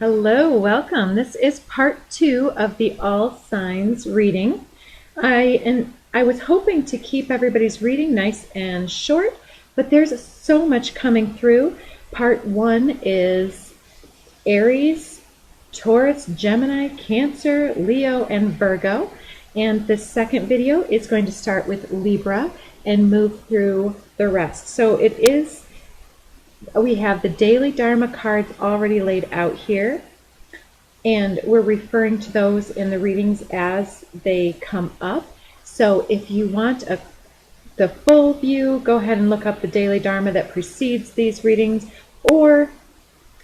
Hello, welcome. This is part 2 of the All Signs reading. I was hoping to keep everybody's reading nice and short, but there's so much coming through. Part 1 is Aries, Taurus, Gemini, Cancer, Leo, and Virgo. And the second video is going to start with Libra and move through the rest. So we have the Daily Dharma cards already laid out here, and we're referring to those in the readings as they come up. So if you want the full view, go ahead and look up the Daily Dharma that precedes these readings, or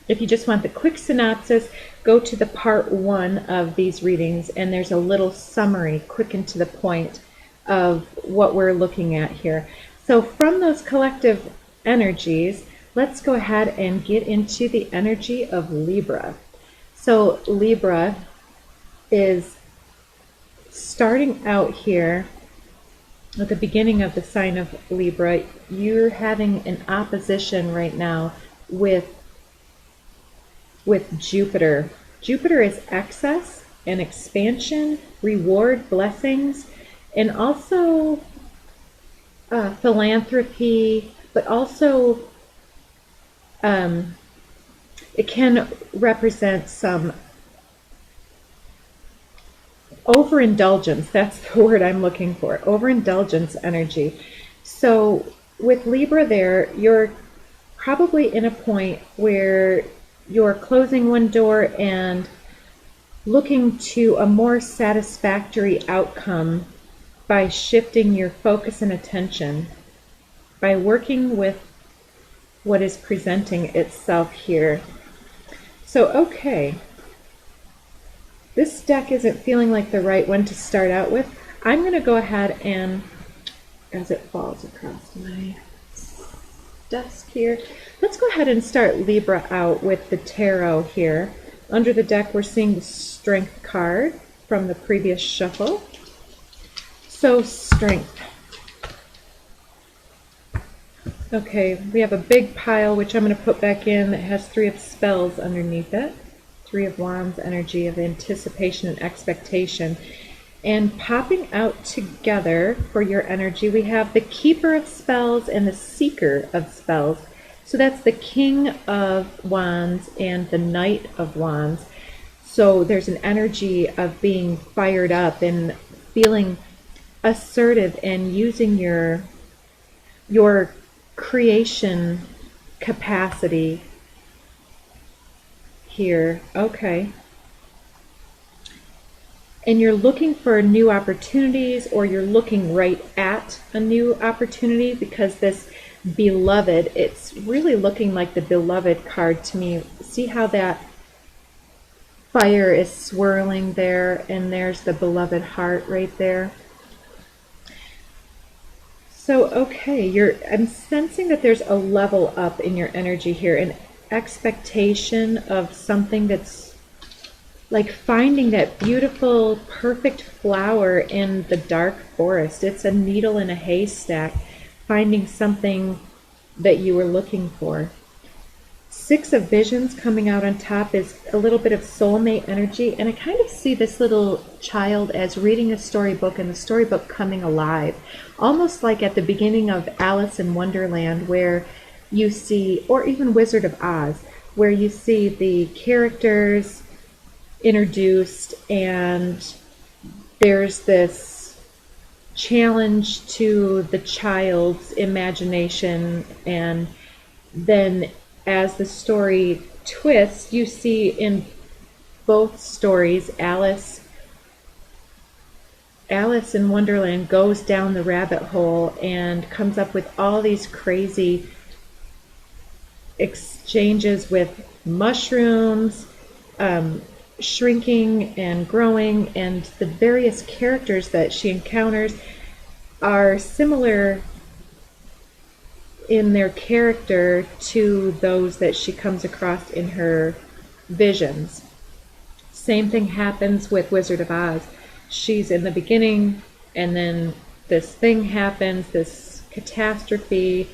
if you just want the quick synopsis, go to the part 1 of these readings, and there's a little summary, quick and to the point, of what we're looking at here. So from those collective energies, let's go ahead and get into the energy of Libra. So Libra is starting out here at the beginning of the sign of Libra. You're having an opposition right now with Jupiter. Jupiter is excess and expansion, reward, blessings, and also philanthropy, but also it can represent some overindulgence. That's the word I'm looking for. Overindulgence energy. So with Libra there, you're probably in a point where you're closing one door and looking to a more satisfactory outcome by shifting your focus and attention, by working with what is presenting itself here. So, okay, this deck isn't feeling like the right one to start out with. I'm going to go ahead and, as it falls across my desk here, let's go ahead and start Libra out with the tarot here. Under the deck, we're seeing the Strength card from the previous shuffle. So, Strength. Okay, we have a big pile, which I'm going to put back in, that has 3 of spells underneath it. 3 of wands energy of anticipation and expectation. And popping out together for your energy, we have the Keeper of Spells and the Seeker of Spells. So that's the King of Wands and the Knight of Wands. So there's an energy of being fired up and feeling assertive and using your creation capacity here. Okay. And you're looking for new opportunities, or you're looking right at a new opportunity, because this Beloved, it's really looking like the Beloved card to me. See how that fire is swirling there, and there's the Beloved heart right there. So, okay, I'm sensing that there's a level up in your energy here, an expectation of something that's like finding that beautiful, perfect flower in the dark forest. It's a needle in a haystack, finding something that you were looking for. 6 of Visions coming out on top is a little bit of soulmate energy, and I kind of see this little child as reading a storybook and the storybook coming alive, almost like at the beginning of Alice in Wonderland, where you see, or even Wizard of Oz, where you see the characters introduced and there's this challenge to the child's imagination, and then as the story twists, you see in both stories Alice in Wonderland goes down the rabbit hole and comes up with all these crazy exchanges with mushrooms, shrinking and growing, and the various characters that she encounters are similar in their character to those that she comes across in her visions. Same thing happens with Wizard of Oz. She's in the beginning, and then this thing happens, this catastrophe,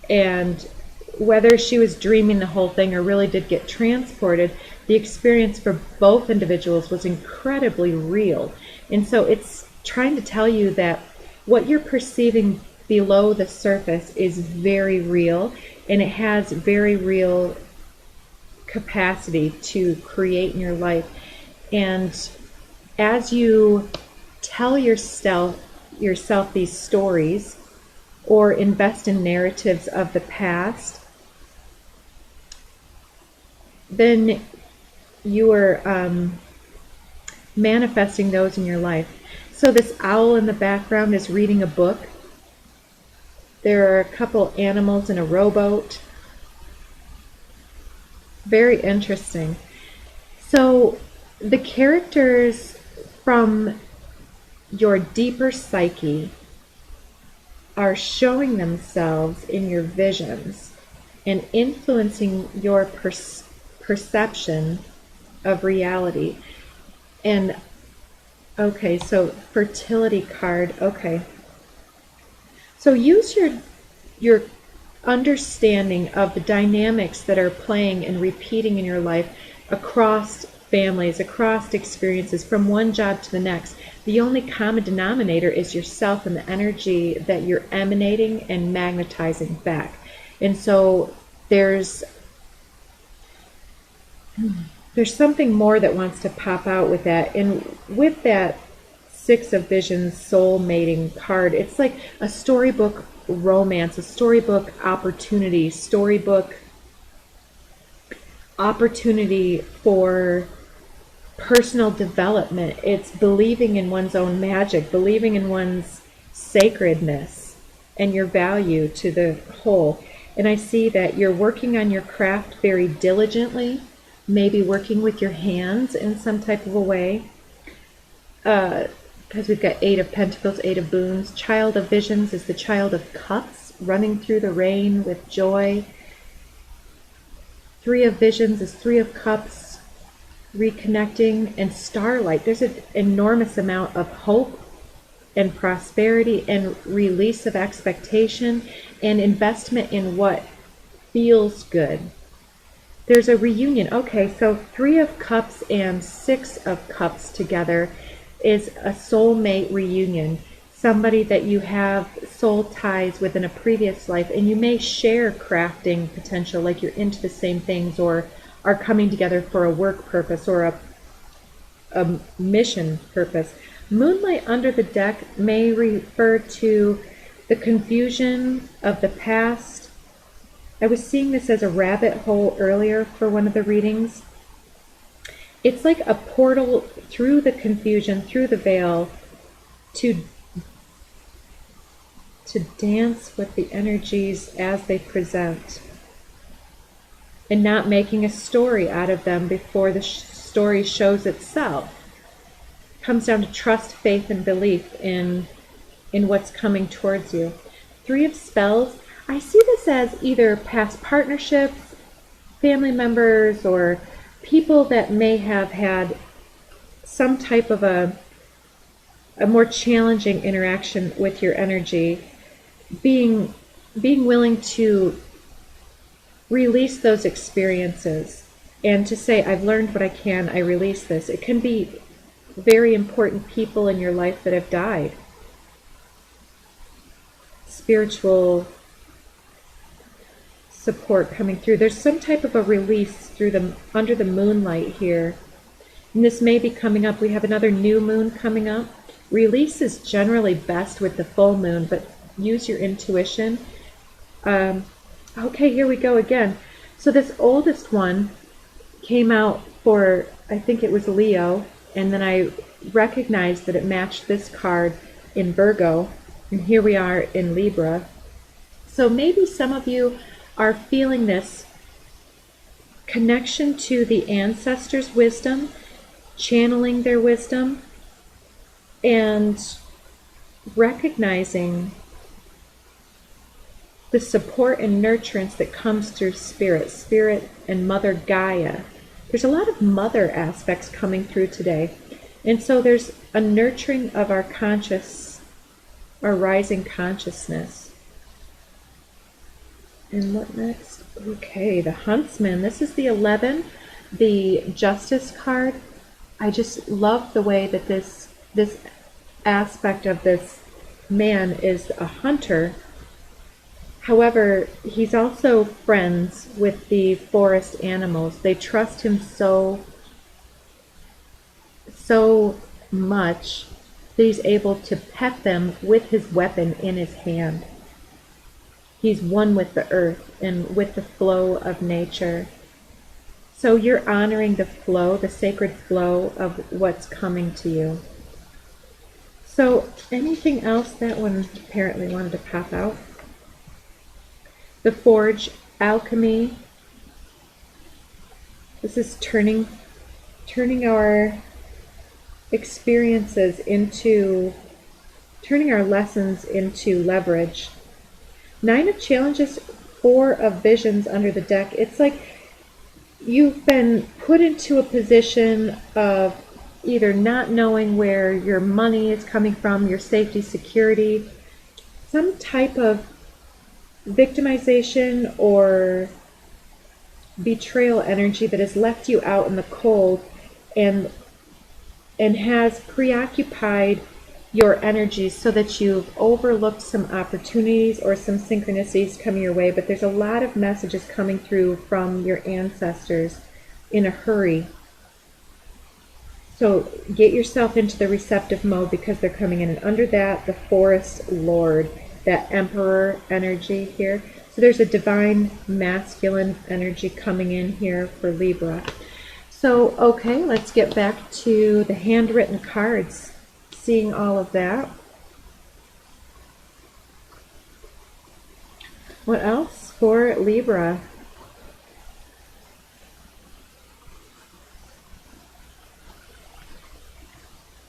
and whether she was dreaming the whole thing or really did get transported, the experience for both individuals was incredibly real. And so it's trying to tell you that what you're perceiving below the surface is very real, and it has very real capacity to create in your life. And as you tell yourself these stories or invest in narratives of the past, then you are manifesting those in your life. So this owl in the background is reading a book. There are a couple animals in a rowboat. Very interesting. So the characters from your deeper psyche are showing themselves in your visions and influencing your perception of reality. And okay, so fertility card. Okay, so use your understanding of the dynamics that are playing and repeating in your life across families, across experiences, from one job to the next. The only common denominator is yourself and the energy that you're emanating and magnetizing back. And so there's something more that wants to pop out with that. And with that Six of Visions soul mating card, it's like a storybook romance, a storybook opportunity, for personal development. It's believing in one's own magic, believing in one's sacredness and your value to the whole. And I see that you're working on your craft very diligently, maybe working with your hands in some type of a way. Because we've got Eight of Pentacles, Eight of Boons. Child of Visions is the Child of Cups, running through the rain with joy. Three of Visions is Three of Cups, reconnecting. And Starlight, there's an enormous amount of hope and prosperity and release of expectation and investment in what feels good. There's a reunion. Okay, so Three of Cups and Six of Cups together is a soulmate reunion. Somebody that you have soul ties with in a previous life, and you may share crafting potential, like you're into the same things or are coming together for a work purpose or a mission purpose. Moonlight under the deck may refer to the confusion of the past. I was seeing this as a rabbit hole earlier for one of the readings. It's like a portal through the confusion, through the veil, to dance with the energies as they present, and not making a story out of them before the story shows itself. It comes down to trust, faith, and belief in what's coming towards you. Three of Spells, I see this as either past partnerships, family members, or people that may have had some type of a more challenging interaction with your energy, being willing to release those experiences and to say, I've learned what I can, I release this. It can be very important people in your life that have died. Spiritual support coming through. There's some type of a release through under the moonlight here. And this may be coming up. We have another new moon coming up. Release is generally best with the full moon, but use your intuition. Okay, here we go again. So this oldest one came out for, I think it was Leo, and then I recognized that it matched this card in Virgo, and here we are in Libra. So maybe some of you are feeling this connection to the ancestors' wisdom, channeling their wisdom, and recognizing the support and nurturance that comes through Spirit and Mother Gaia. There's a lot of mother aspects coming through today. And so there's a nurturing of our rising consciousness. And what next? Okay, the Huntsman. This is the 11. the Justice card, I just love the way that this aspect of this man is a hunter. However, he's also friends with the forest animals. They trust him so much that he's able to pet them with his weapon in his hand. He's one with the earth and with the flow of nature. So you're honoring the flow, the sacred flow of what's coming to you. So anything else? That one apparently wanted to pop out. The Forge, alchemy. This is turning our experiences into, turning our lessons into leverage. 9 of Challenges, 4 of Visions under the deck. It's like you've been put into a position of either not knowing where your money is coming from, your safety, security, some type of victimization or betrayal energy that has left you out in the cold and has preoccupied your energies so that you've overlooked some opportunities or some synchronicities coming your way. But there's a lot of messages coming through from your ancestors in a hurry. So get yourself into the receptive mode because they're coming in. And under that, the Forest Lord, that Emperor energy here. So there's a divine masculine energy coming in here for Libra. So, okay, let's get back to the handwritten cards. Seeing all of that. What else for Libra?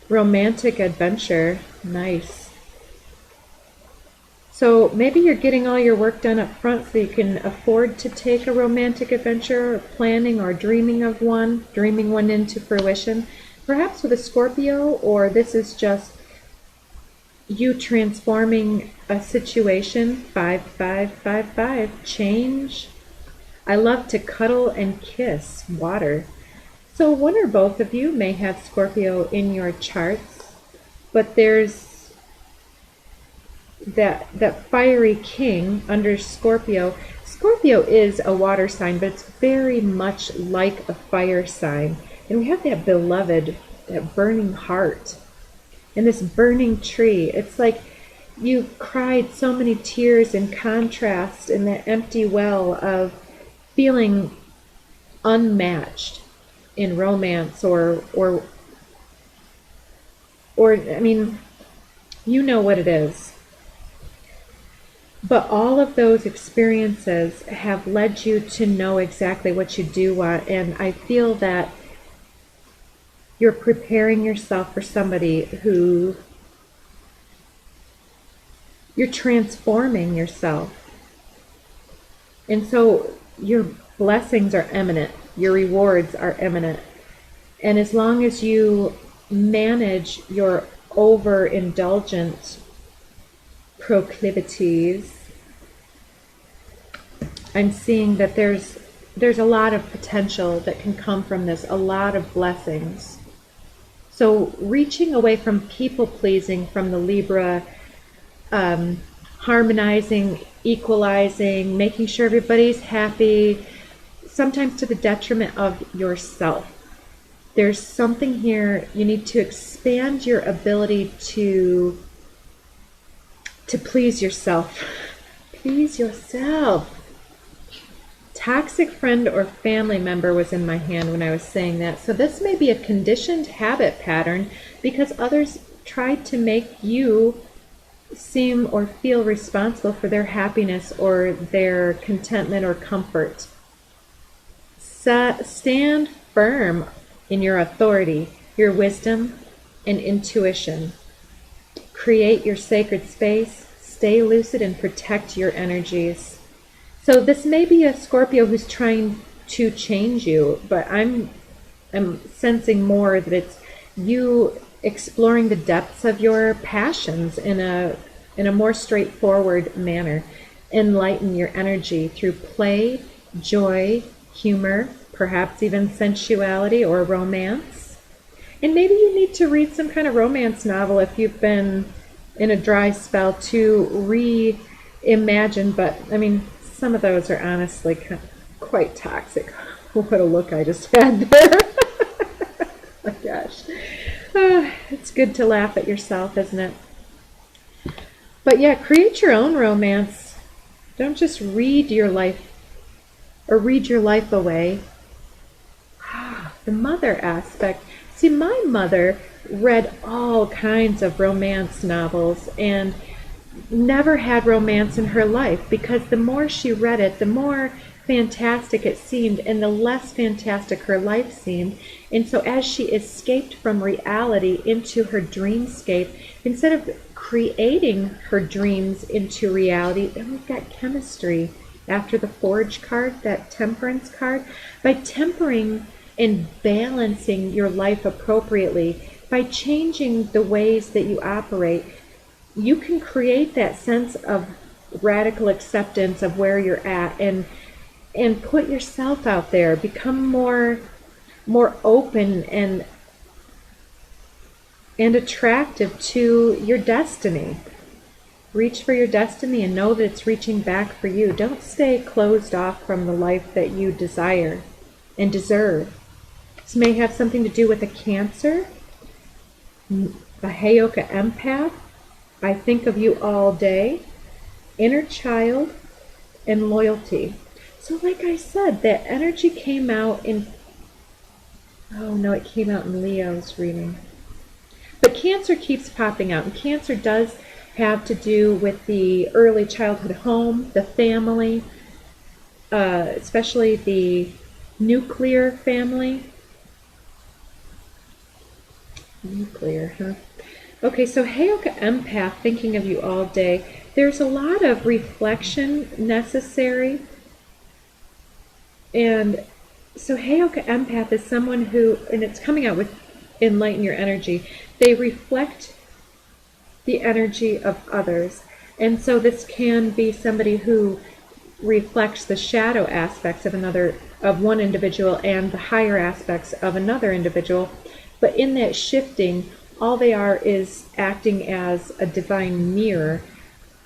Romantic adventure. Nice. So maybe you're getting all your work done up front so you can afford to take a romantic adventure, or planning or dreaming one into fruition. Perhaps with a Scorpio, or this is just you transforming a situation. 5-5-5-5. Change. I love to cuddle and kiss. Water. So one or both of you may have Scorpio in your charts, but there's that fiery king under Scorpio. Scorpio is a water sign, but it's very much like a fire sign. And we have that beloved, that burning heart, and this burning tree. It's like you cried so many tears in contrast in that empty well of feeling unmatched in romance or I mean, you know what it is. But all of those experiences have led you to know exactly what you do want, and I feel that you're preparing yourself for somebody who you're transforming yourself. And so your blessings are imminent. Your rewards are imminent. And as long as you manage your overindulgent proclivities, I'm seeing that there's a lot of potential that can come from this, a lot of blessings. So reaching away from people-pleasing from the Libra, harmonizing, equalizing, making sure everybody's happy, sometimes to the detriment of yourself. There's something here, you need to expand your ability to please yourself. Please yourself. Toxic friend or family member was in my hand when I was saying that. So this may be a conditioned habit pattern because others tried to make you seem or feel responsible for their happiness or their contentment or comfort. Stand firm in your authority, your wisdom, and intuition. Create your sacred space, stay lucid, and protect your energies. So this may be a Scorpio who's trying to change you, but I'm sensing more that it's you exploring the depths of your passions in a more straightforward manner. Enlighten your energy through play, joy, humor, perhaps even sensuality or romance. And maybe you need to read some kind of romance novel if you've been in a dry spell to reimagine, but I mean, some of those are honestly quite toxic. What a look I just had there. My gosh. It's good to laugh at yourself, isn't it? But yeah, create your own romance. Don't just read your life or read your life away. The mother aspect. See, my mother read all kinds of romance novels and never had romance in her life, because the more she read it, the more fantastic it seemed and the less fantastic her life seemed. And so as she escaped from reality into her dreamscape, instead of creating her dreams into reality, then we've got chemistry after the Forge card, that Temperance card. By tempering and balancing your life appropriately, by changing the ways that you operate, you can create that sense of radical acceptance of where you're at, and put yourself out there, become more open and attractive to your destiny. Reach for your destiny and know that it's reaching back for you. Don't stay closed off from the life that you desire and deserve. This may have something to do with a Cancer, the Heyoka empath, I think of you all day, inner child, and loyalty. So like I said, that energy came out in, oh no, it came out in Leo's reading. But Cancer keeps popping out, and Cancer does have to do with the early childhood home, the family, especially the nuclear family. Nuclear, huh? Okay, so Heyoka empath, thinking of you all day. There's a lot of reflection necessary. And so Heyoka empath is someone who, and it's coming out with enlighten your energy, they reflect the energy of others. And so this can be somebody who reflects the shadow aspects of one individual and the higher aspects of another individual. But in that shifting, all they are is acting as a divine mirror.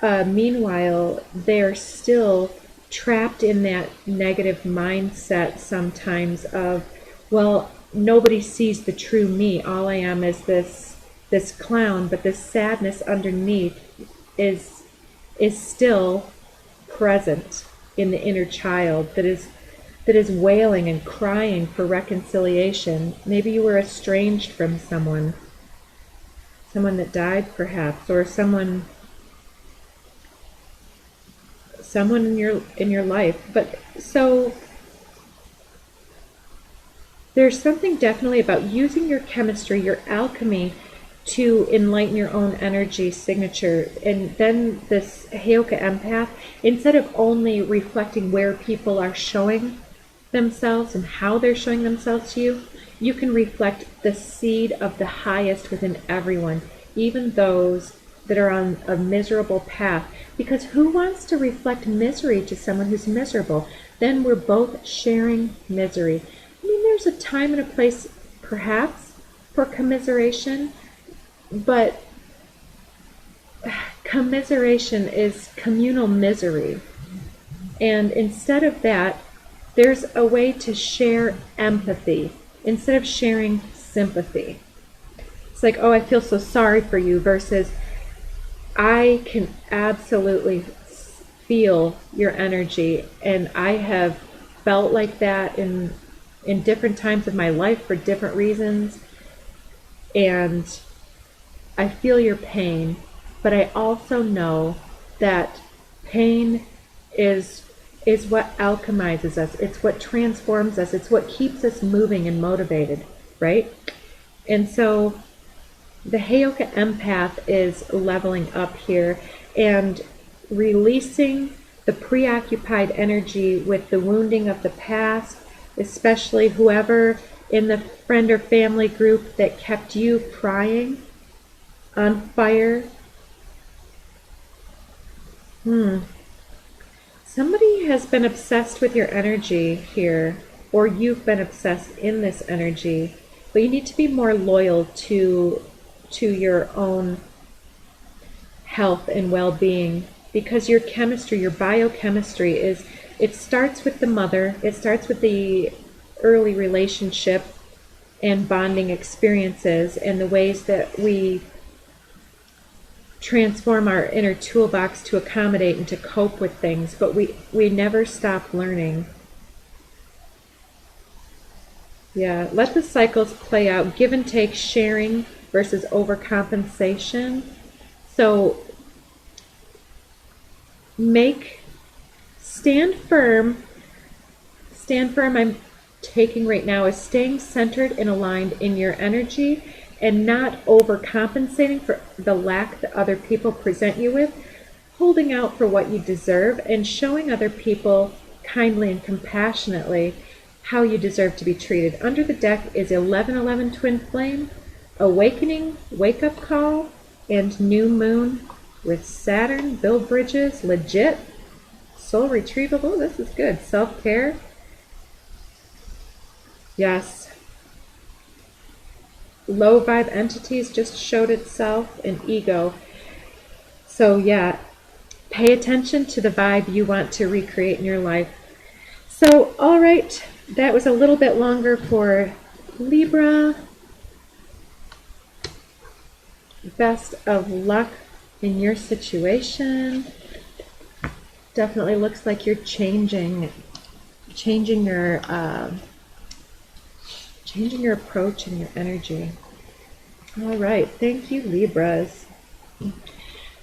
Meanwhile, they're still trapped in that negative mindset sometimes of, well, nobody sees the true me. All I am is this clown, but this sadness underneath is still present in the inner child that is wailing and crying for reconciliation. Maybe you were estranged from someone that died perhaps, or someone in your life. But so there's something definitely about using your chemistry, your alchemy, to enlighten your own energy signature. And then this Heyoka empath, instead of only reflecting where people are showing themselves and how they're showing themselves to you, you can reflect the seed of the highest within everyone, even those that are on a miserable path. Because who wants to reflect misery to someone who's miserable? Then we're both sharing misery. I mean, there's a time and a place, perhaps, for commiseration, but commiseration is communal misery. And instead of that, there's a way to share empathy instead of sharing sympathy. It's like, oh, I feel so sorry for you, versus I can absolutely feel your energy, and I have felt like that in different times of my life for different reasons, and I feel your pain, but I also know that pain is what alchemizes us. It's what transforms us. It's what keeps us moving and motivated, right? And so the Heyoka empath is leveling up here and releasing the preoccupied energy with the wounding of the past, especially whoever in the friend or family group that kept you crying, on fire. Somebody has been obsessed with your energy here. or you've been obsessed in this energy. But you need to be more loyal to your own health and well-being, because your chemistry, your biochemistry it starts with the mother. It starts with the early relationship and bonding experiences and the ways that we transform our inner toolbox to accommodate and to cope with things, but we never stop learning. Yeah, let the cycles play out. Give and take, sharing versus overcompensation. So stand firm. I'm taking right now is staying centered and aligned in your energy and not overcompensating for the lack that other people present you with, holding out for what you deserve and showing other people kindly and compassionately how you deserve to be treated. Under the deck is 1111 Twin Flame, Awakening, Wake Up Call, and New Moon with Saturn, Build Bridges, Legit, Soul Retrieval. Oh, this is good. Self-care. Yes. Low vibe entities just showed itself, and ego. So yeah, pay attention to the vibe you want to recreate in your life. So, all right, that was a little bit longer for Libra. Best of luck in your situation. Definitely looks like you're changing your approach and your energy. All right, thank you, Libras.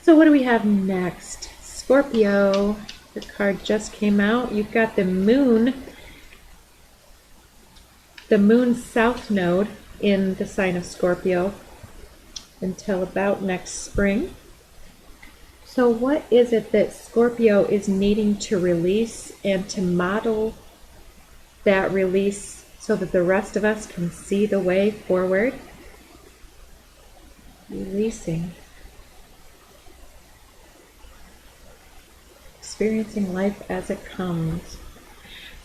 So what do we have next? Scorpio. The card just came out. You've got the moon south node in the sign of Scorpio until about next spring. So what is it that Scorpio is needing to release and to model that release so that the rest of us can see the way forward? Releasing. Experiencing life as it comes.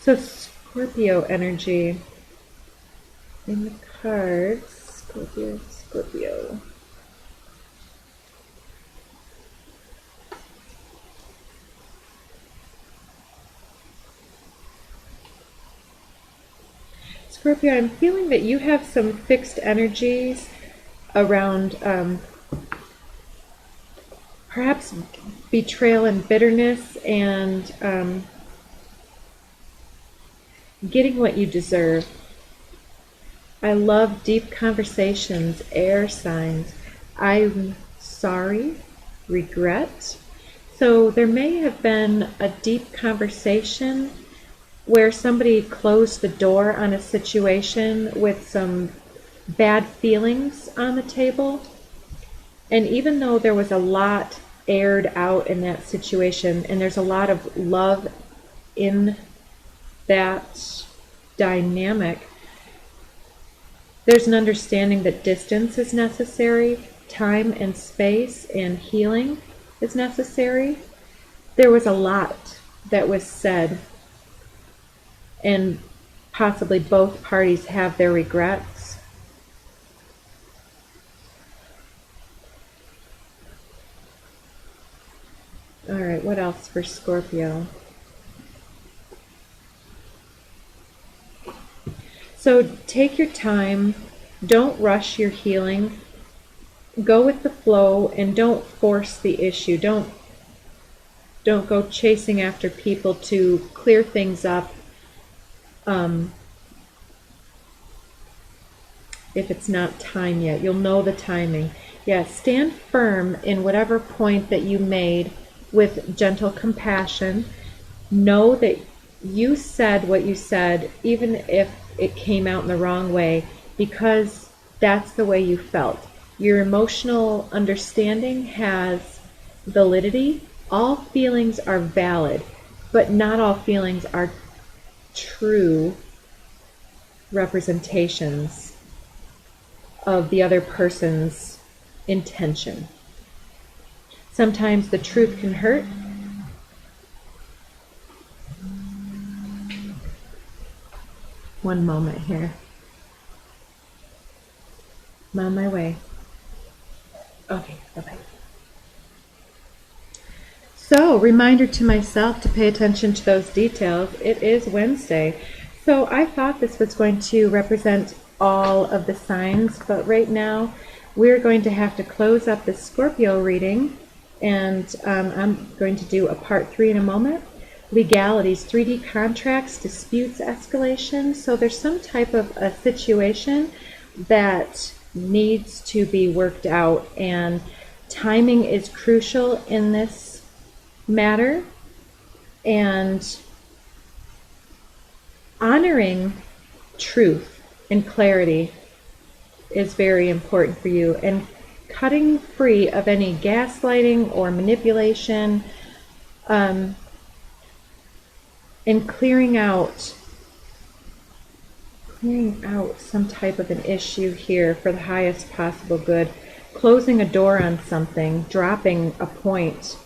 So Scorpio energy in the cards. Scorpio. Scorpio, I'm feeling that you have some fixed energies around perhaps betrayal and bitterness and getting what you deserve. I love deep conversations, air signs. I'm sorry, regret. So there may have been a deep conversation where somebody closed the door on a situation with some bad feelings on the table. And even though there was a lot aired out in that situation, and there's a lot of love in that dynamic, there's an understanding that distance is necessary, time and space and healing is necessary. There was a lot that was said, and possibly both parties have their regrets. All right, what else for Scorpio? So take your time, don't rush your healing, go with the flow, and don't force the issue. Don't go chasing after people to clear things up if it's not time yet. You'll know the timing. Yeah, stand firm in whatever point that you made with gentle compassion. Know that you said what you said, even if it came out in the wrong way, because that's the way you felt. Your emotional understanding has validity. All feelings are valid, but not all feelings are true representations of the other person's intention. Sometimes the truth can hurt. One moment here. I'm on my way. Okay, bye-bye. So, reminder to myself to pay attention to those details. It is Wednesday. So I thought this was going to represent all of the signs, but right now we're going to have to close up the Scorpio reading, and I'm going to do a part 3 in a moment. Legalities, 3D contracts, disputes, escalation. So there's some type of a situation that needs to be worked out, and timing is crucial in this matter, and honoring truth and clarity is very important for you, and cutting free of any gaslighting or manipulation, and clearing out some type of an issue here for the highest possible good. Closing a door on something, dropping a point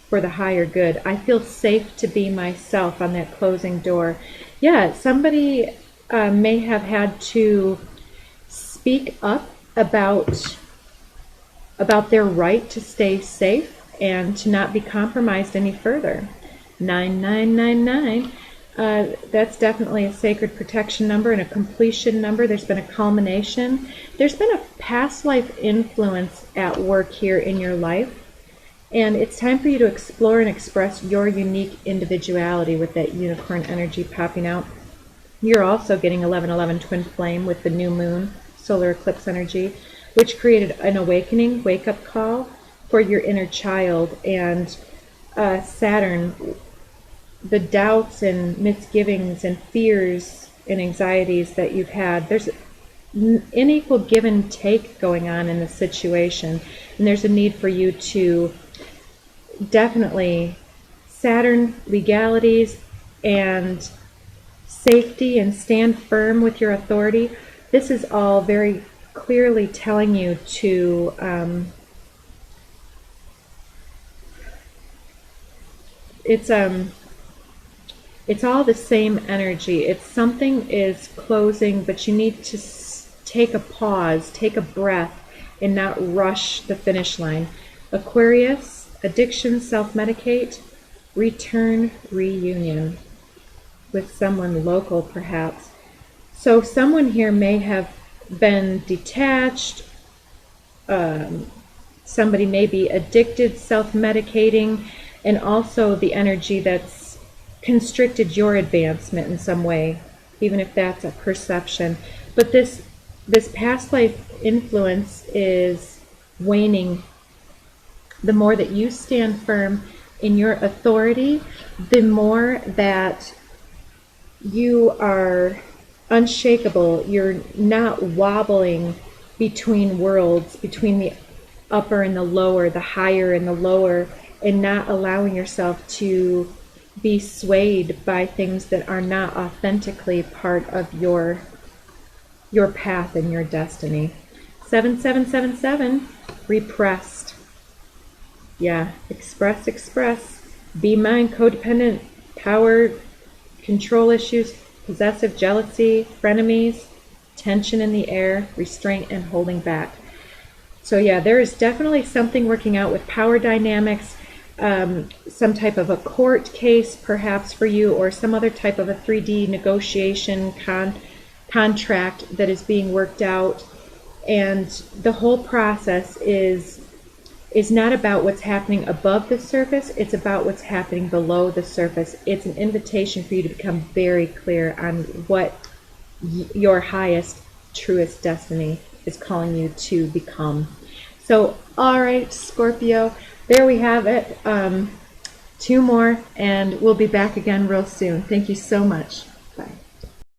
for the higher good. I feel safe to be myself on that closing door. Yeah, somebody may have had to speak up about their right to stay safe and to not be compromised any further. 9999. That's definitely a sacred protection number and a completion number. There's been a culmination. There's been a past life influence at work here in your life, and it's time for you to explore and express your unique individuality with that unicorn energy popping out. You're also getting 1111 twin flame with the new moon, solar eclipse energy, which created an awakening, wake-up call for your inner child. And Saturn, the doubts and misgivings and fears and anxieties that you've had, there's unequal give and take going on in the situation, and there's a need for you to definitely Saturn, legalities and safety, and stand firm with your authority. This is all very clearly telling you to it's all the same energy. It's something is closing, but you need to take a pause, take a breath, and not rush the finish line. Aquarius, addiction, self-medicate, return, reunion with someone local perhaps. So someone here may have been detached, somebody may be addicted, self-medicating, and also the energy that's constricted your advancement in some way, even if that's a perception. But this past life influence is waning. The more that you stand firm in your authority, the more that you are unshakable. You're not wobbling between worlds, between the upper and the lower, the higher and the lower, and not allowing yourself to be swayed by things that are not authentically part of your path and your destiny. 7777, repressed. Yeah, express. Be mind, codependent, power, control issues, possessive, jealousy, frenemies, tension in the air, restraint, and holding back. So yeah, there is definitely something working out with power dynamics, some type of a court case perhaps for you, or some other type of a 3D negotiation contract that is being worked out. And the whole process is not about what's happening above the surface, it's about what's happening below the surface. It's an invitation for you to become very clear on what your highest, truest destiny is calling you to become. So, all right, Scorpio, there we have it. 2 more, and we'll be back again real soon. Thank you so much.